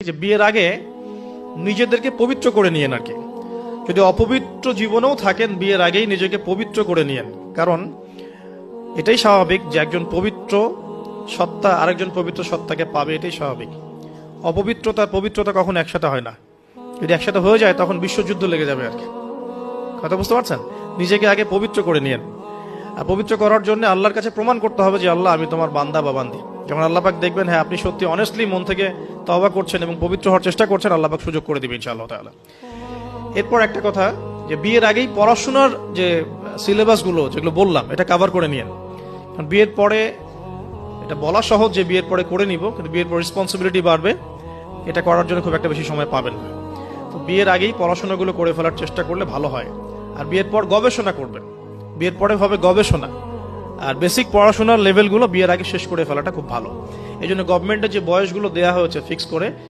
যে বিয়ের আগে নিজেদেরকে পবিত্র করে নিয়েন আর কি। যদি অপবিত্র জীবনেও থাকেন, বিয়ের আগেই নিজেকে পবিত্র করে নিয়েন। কারণ এটাই স্বাভাবিক যে একজন পবিত্র সত্তা আরেকজন পবিত্র সত্তাকে পাবে, এটাই স্বাভাবিক। অপবিত্রতা পবিত্রতা কখনো একসাথে হয় না। যদি একসাথে হয়ে যায় তখন বিশ্বযুদ্ধ লেগে যাবে আর কি। কথা বুঝতে পারছেন? নিজেকে আগে পবিত্র করে নিয়েন। আর পবিত্র করার জন্য আল্লাহর কাছে প্রমাণ করতে হবে যে আল্লাহ, আমি তোমার বান্দা বা বান্দি। যখন আল্লাহ পাক দেখবেন হ্যাঁ আপনি সত্যি অনেস্টলি মন থেকে তওবা করছেন এবং পবিত্র হওয়ার চেষ্টা করছেন, আল্লাহ পাক সুযোগ করে দিবেন ইনশাআল্লাহ তাআলা। এরপর একটা কথা, যে বিয়ের আগেই পড়াশোনার যে সিলেবাসগুলো যেগুলো বললাম এটা কভার করে নিয়েন। কারণ বিয়ের পরে এটা বলা সহজ যে বিয়ের পরে করে নিব, কিন্তু বিয়ের পর রেসপন্সিবিলিটি বাড়বে, এটা করার জন্য খুব একটা বেশি সময় পাবেন না। তো বিয়ের আগেই পড়াশোনাগুলো করে ফেলার চেষ্টা করলে ভালো হয়। আর বিয়ের পর গবেষণা করবেন, বিয়ের পরে হবে গবেষণা। আর বেসিক পড়াশোনার লেভেলগুলো বিয়ের আগে শেষ করে ফেলাটা খুব ভালো। এই জন্য গভর্নমেন্টের যে বয়সগুলো দেওয়া হয়েছে ফিক্স করে,